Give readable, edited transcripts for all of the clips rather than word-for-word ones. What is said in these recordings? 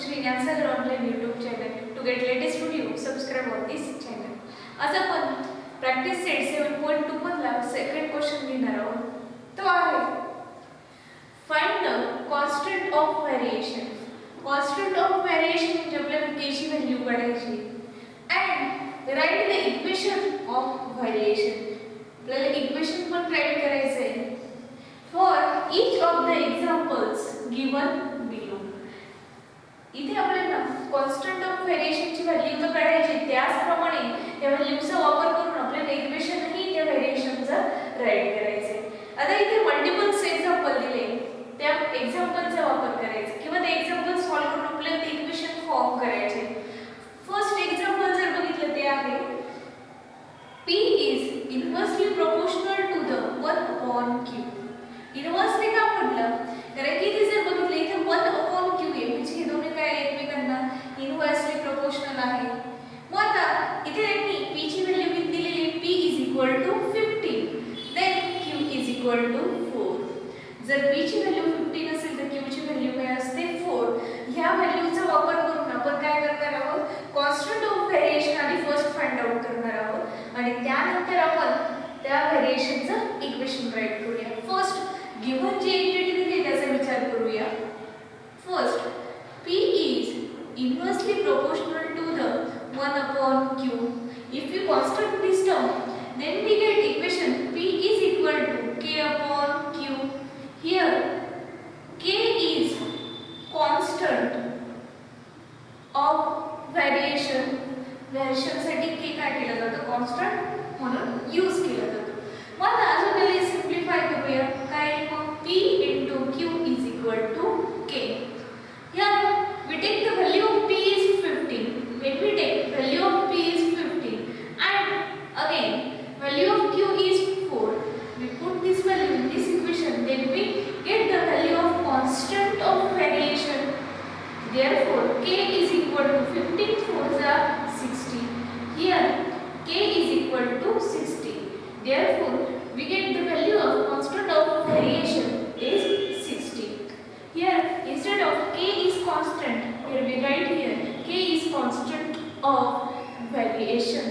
online YouTube channel. To get latest video, subscribe on this channel. आज आपण practice set 7.2 मधला second question घेणार आहोत. तो आहे find the constant of variation. Constant of variation म्हणजे आपल्याला k ची व्हॅल्यू काढायची and right the equation of variation. आपल्याला इक्वेशन पण राइट करायचं आहे for each of the examples given below. इथे आपल्याला कॉन्स्टंट ऑफ व्हेरिएशन ची व्हॅल्यू तर काढायची, त्याचप्रमाणे त्या व्हॅल्यूचा वापर करून आपल्याला इक्वेशन ही त्या व्हेरिएशनचा राइट करायचे. आता इथे मल्टिपल्स एक्झाम्पल दिले, त्या एक्झाम्पलचा वापर करायचा किंवा ते एक्झाम्पल सॉल्व्ह करून आपल्याला ते इक्वेशन फॉर्म करायचे. फर्स्ट एक्झाम्पल जर बघितलं ते आहे p is inversely proportional to the 1 upon q. Inversely का म्हटलं कारण की इथे जर बघितलं इथे 1 upon q आहे म्हणजे हे दोन्ही काय एकमेकांना इनव्हर्सली प्रोपोर्शनल आहे. मग आता इथे त्यांनी p ची व्हॅल्यू दिलेली आहे p = 15 then q = 4. जर p ची व्हॅल्यू 15 असेल तर q ची व्हॅल्यू काय असते 4. ह्या व्हॅल्यूचा वापर करून आपण काय करणार आहोत कॉन्स्टंट ऑफ व्हेरिएशन आधी फर्स्ट फाइंड आउट करणार आहोत आणि त्यानंतर आपण त्या व्हेरिएशनचं इक्वेशन राइट करूया. फर्स्ट गिवन जे एंटिटी दिली त्याचा विचार करूया. First p is inversely proportional to the 1 upon q. If we constant this term then we get equation p is equal to k upon q. Here k is constant of variation. Variation साठी k काय केलं जातं constant म्हणून use केलं जातं. मग अजून त्याला simplify करूया. काय मग p * q = k. Here we take the value of p is 15. When we take value of p is 15 and again value of q is 4, we put this value in this equation, then we get the value of constant of variation. Therefore k is equal to 15 4s are 60. Here k is equal to 60. Therefore we get the value of constant of variation is 60. Here instead of k is constant, here we write here k is constant of variation.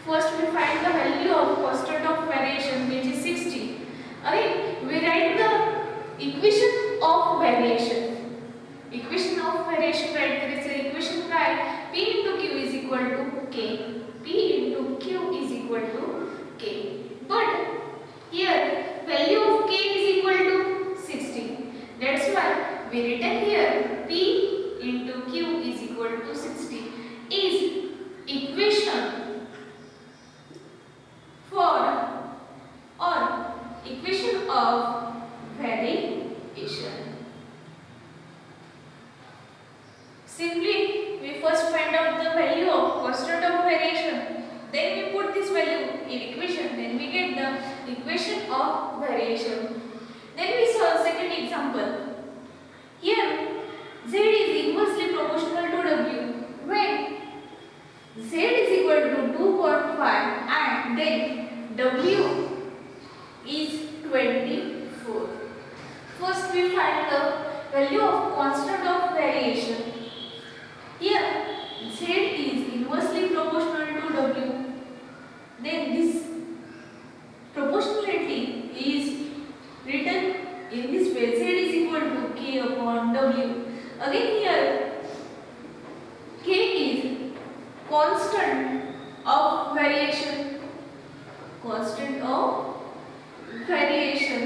First we find the value of constant of variation which is 60. Again we write the equation of variation. Equation of variation write करायचं. equation काय p * q = k. p * q = k. But here value of k is equal to 60. That's why we written here p * q = 60 is equation for or equation of variation. Simply we first find out the value of constant of variation, then we put this value in equation, then we get the equation of variation. Then we solve second example. Here z is inversely proportional to w when z is equal to 2.5 and then w is 24. First we find the value of constant of variation. Here z is inversely proportional to w, then this proportionality is written in this way, z is equal to k upon w. Again here k is constant of variation. Constant of variation.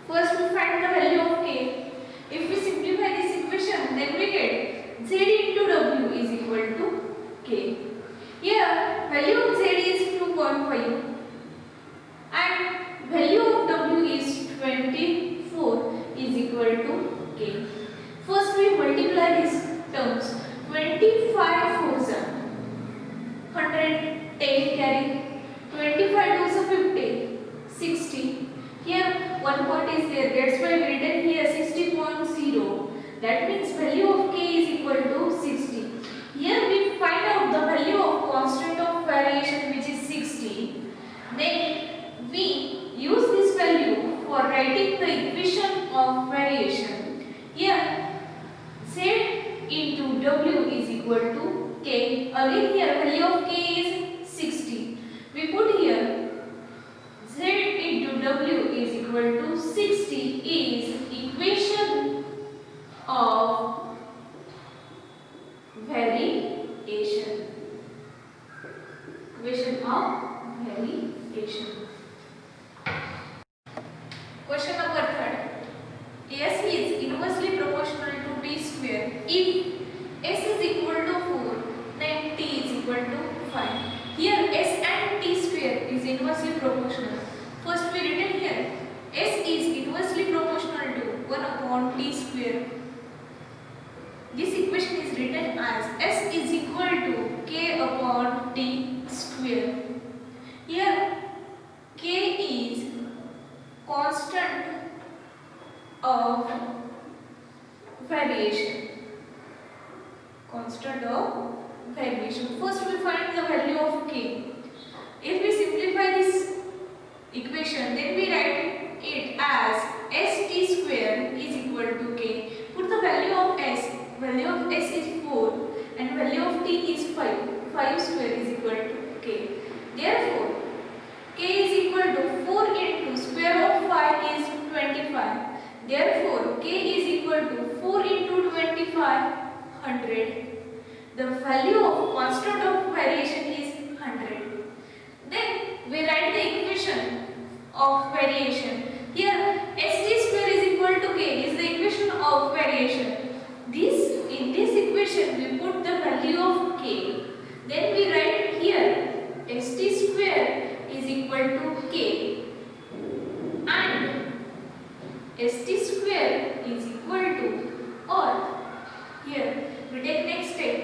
First we find the value of k. If we simplify this equation, then we get z into w is equal to k. Here value of z is 2.5 and value of w is 24 is equal to k. First we multiply these terms. 25 4s are 110 carry. 25 2s are 50 60. Here one point is there, that's why we written here 60.0. That means value of k is equal to 60. Here we again here value of k is 60. We put here z into w is equal to 60 is equation of variation. Equation of variation. Question number 3. S is inversely proportional to t square if s is equal to 4, then t is equal to 5. Here s and t square is inversely proportional. First we written here s is inversely proportional to 1 upon t square. This equation is written as s is equal to k upon t square. Here k is constant of variation. Constant of variation. First we find the value of k. If we simplify this equation, then we write it as st square is equal to k. Put the value of s. Value of s is 4 and value of t is 5. 5 square is equal to k. Therefore, k is equal to 4 into square of 5 is 25. Therefore, k is equal to 4 into 25, 100. The value of constant of variation is 100. Then we write the equation of variation. Here st square is equal to k is the equation of variation. In this equation we put the value of k. Then we write here st square is equal to k and st square is equal to, or here we take next step.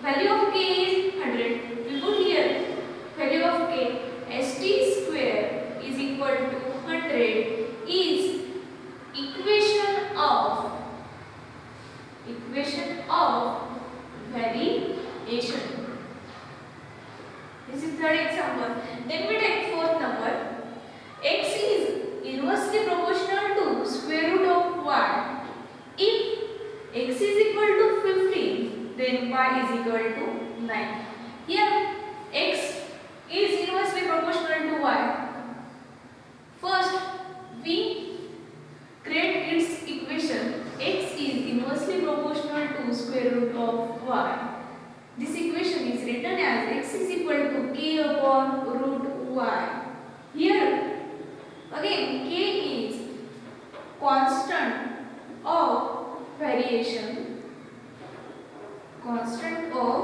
Value of k is 100. We put here value of k. St square is equal to 100 is equation of variation. This is third example. Then we take fourth number. X is inversely proportional to square root of y. If x is equal to 15, then y is equal to 9. Here x is inversely proportional to y. First we create its equation. X is inversely proportional to square root of y. This equation is written as x is equal to k upon root y. Here again k is constant of variation. Constant of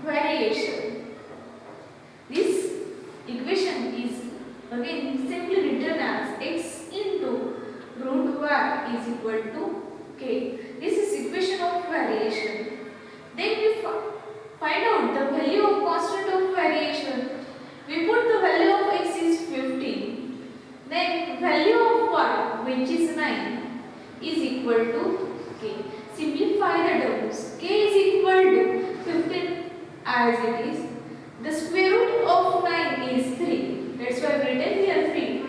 variation. This equation is again simply written as x into root y is equal to k. This is equation of variation. Then we find out the value of constant of variation. We put the value of x is 15. Then value of y, which is 9, is equal to k. Simplify the terms. K is equal to 15 as it is. The square root of 9 is 3. That's why we written here 3.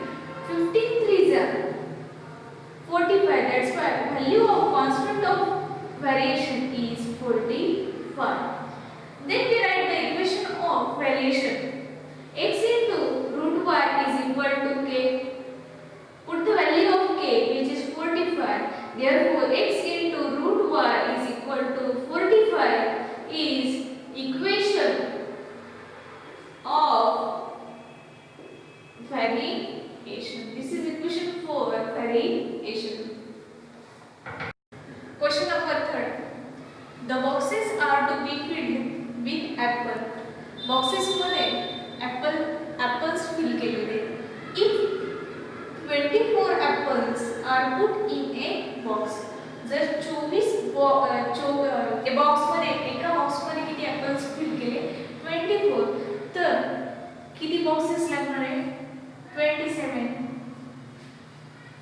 15 3 is 45. That's why value of constant of variation is 45. Then we write the equation of variation. X into root y is equal to k. Put the value of k, which is 45. Therefore, x into root y is equal to 45 is equation of variation. This is equation for variation. Question number 3. The boxes are to be filled with apple. Boxes मध्ये apples fill केलेले. If 24 apples are put in a box. जर 24 box मध्ये एका box मध्ये किती apples fill केले 24 तर किती बॉक्सेस लागणार आहे 27.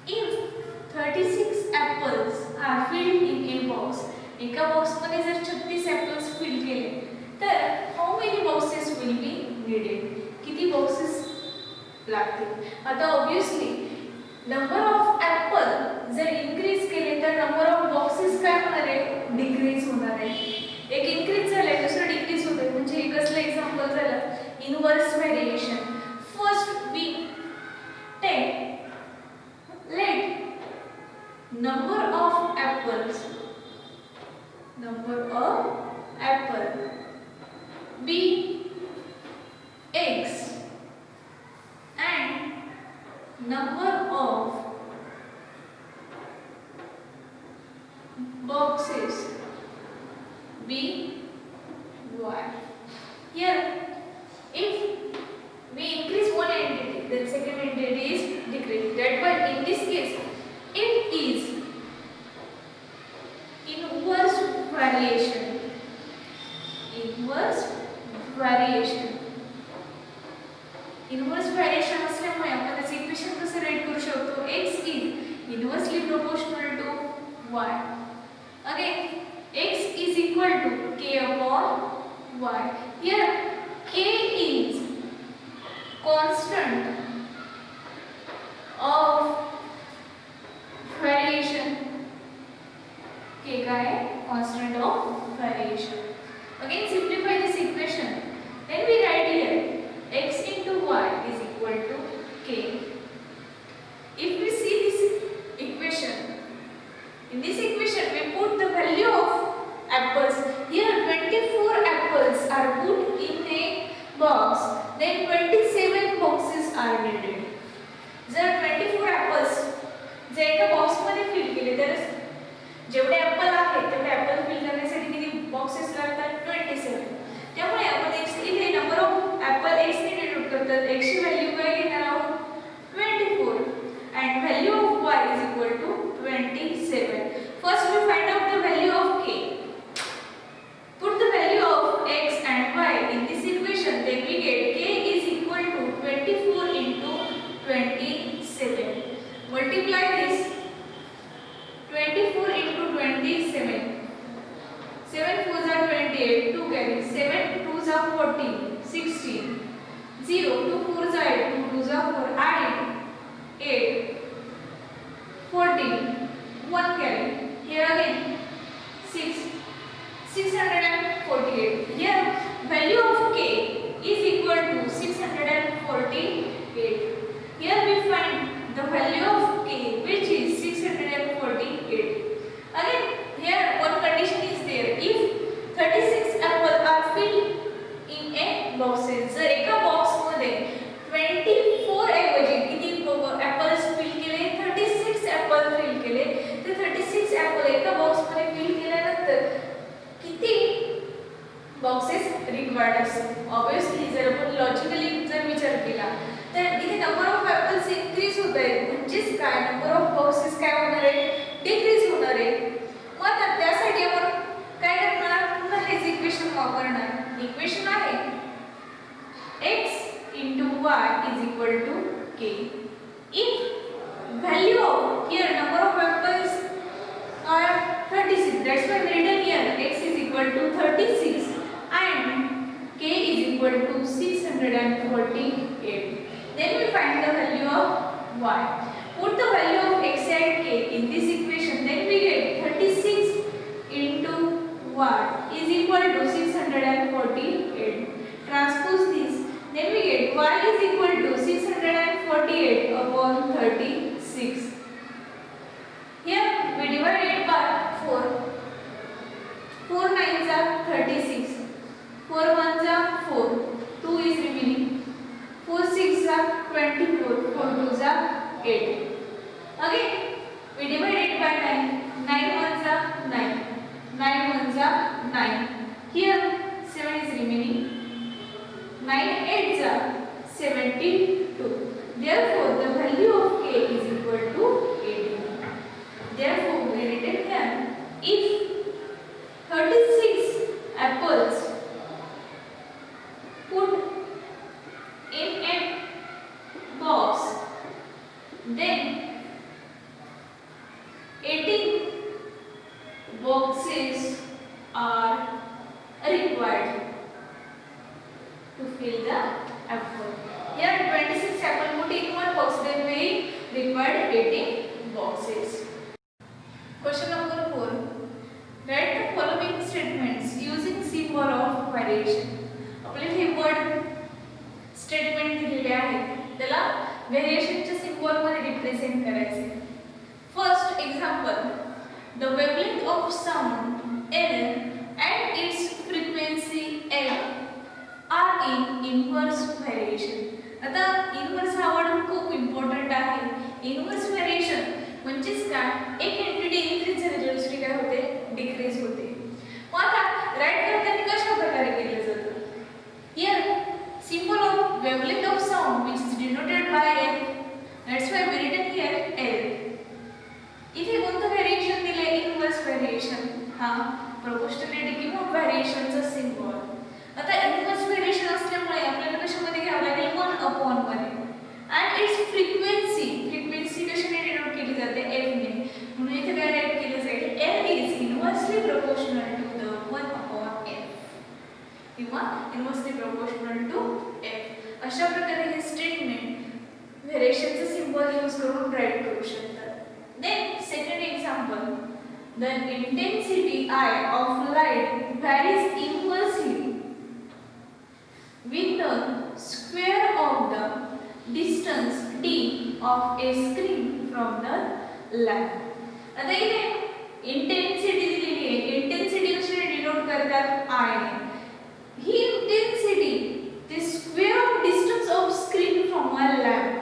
If 36 apples are filled in a box, एका बॉक्स मध्ये जर 36 ॲपल्स फिल केले तर how many boxes will be needed? किती बॉक्सेस लागतील? आता ऑब्वियसली नंबर ऑफ ॲपल जर इनक्रीज केले तर नंबर ऑफ बॉक्सेस काय होणार आहे डिक्रीज होणार आहे. एक इनक्रीज झाले दुसरं डिक्रीज होत B X and number of boxes B Y. Here, if we increase one entity, then second entity is decreased. That why in this case, it is inverse variation. Inverse variation. Inverse variation असल्यामुळे आपण त्याचे equation कसे right करू शकतो? X is inversely proportional to Y. Again, X is equal to K upon Y. Here, K is constant of variation. K का है constant of variation. Again, simplify this equation. Then we write here X into Y is equal to K. If we see this equation, in this equation we put the value of apples. Here 24 apples are put in a box. Then 27 boxes are needed. जर 24 apples जे एका box मध्ये fill केले तर जेवढे apple आहेत तेवढे apple fill करण्यासाठी किती बॉक्सेस लागतात? 27. त्यामुळे आपण x इथे नंबर ऑफ ऍपल x ने डिनोट करतात. x ची व्हॅल्यू काय घेणार आहोत? 24 and value of y is equal to 27. First we find out the value of k. Put the value of x and y in this equation, then we get k is equal to 24 into 27. Multiply this 24 into 27. 7 4s are 28, 2 carry, 7 2s are 14, 16, 0, 2 4s are 8, 2 2s are 4, add 8, 14, 1 carry, here again 6, 648. Here value of k is equal to 648. Here we find the value of k which is 648. Again here one condition is there. If 36 apples are filled in a boxes, जर एका box मध्ये 24 ऐवजी किती apples fill केले? 36 apple fill केले. तर 36 apple एका box मध्ये फिल केल्यानंतर किती बॉक्सेस रिक्वायर्ड असतात? ऑब्वियसली जर आपण लॉजिकली जर विचार केला तर इथे नंबर ऑफ ऍपल्स इन्क्रीज होत आहेत, म्हणजेच काय नंबर ऑफ बॉक्सेस काय होणार आहे? डिक्रीज होणार आहे. मग आता त्यासाठी आपण काय करणार? पुन्हा हेच इक्वेशन वापरणार. इक्वेशन आहे x into y is equal to k. If value of here number of apples are 36, that's why we written here x is equal to 36 and k is equal to 648. Then we find the value of y. Put the value of x and k in this equation, then we get 36 into y is equal to 648. Transpose this, then we get y is equal to 648 upon 36. Here we divide it by 4. 4 9s are 36. 4 1s are 4. 2 is remaining. 4 6s are 24. 4 2s are 8. Again we divide it by 9. 9 1s are 9. 9 1s are 9. Here 7 is remaining. 9 8s are 72. Therefore the value of k is equal to 18. Therefore we written here, if 36 apples put in a box, then 18 boxes are required to fill the apple. Here 26 apple put in one box, then we required 18 boxes. Question number 4. Write the following statements using symbol of variation. आपले हे word statement दिलेले आहेत, त्याला व्हेरिएशनच्या symbol मध्ये represent करायचे. First example, the wavelength of sound L and its frequency F आता inverse हा word खूप important आहे. इनव्हर्स व्हेरिएशन म्हणजेच काय, एक एंटिटी इन्क्रीज झाली तर दुसरी काय होते, डिक्रीज होते. मग आता राईट करताना कशा प्रकारे केलं जातं? Here symbol of wavelength of sound which is denoted by L, that's why we written here L. इथे कोणतं व्हेरिएशन दिले, इनव्हर्स व्हेरिएशन, हा प्रोपोर्शनॅलिटी किंवा व्हेरिएशनचा सिम्बॉल. आता इनव्हर्स व्हेरिएशन असल्यामुळे आपल्याला कशामध्ये घ्यावं लागेल, 1 मध्ये, and its frequency कशाने डिनोट केली जाते, f ने. म्हणून इथे काय राईट केलं जाईल, L is inversely proportional to the 1/f किंवा इनव्हर्सली प्रोपोर्शनल टू f. अशा प्रकारे हे स्टेटमेंट व्हेरिएशनचे सिम्बॉल यूज करून राईट करू शकतात. Then second example, the intensity I of light varies inversely with the square of the distance d of a screen from the lamp. आता इथे intensity दिलेली आहे. इंटेन्सिटी कशाने डिनोट करतात, I ने. ही इंटेन्सिटी ती square of distance of screen from a lamp,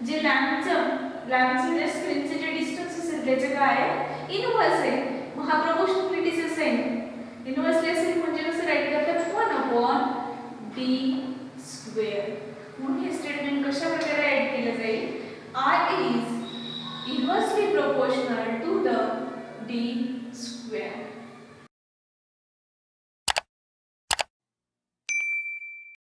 जे लॅम्पचं जे स्क्रीनचे जे डिस्टन्स असेल त्याचे काय आहे, इनव्हर्स आहे. मग हा प्रोपोर्शनॅलिटीचा सेम इनव्हर्सली असेल म्हणजे कसं राईट करतात, 1/d स्क्वेअर. म्हणून हे स्टेटमेंट कशा प्रकारे राईट केलं जाईल, I is inversely proportional to the d square.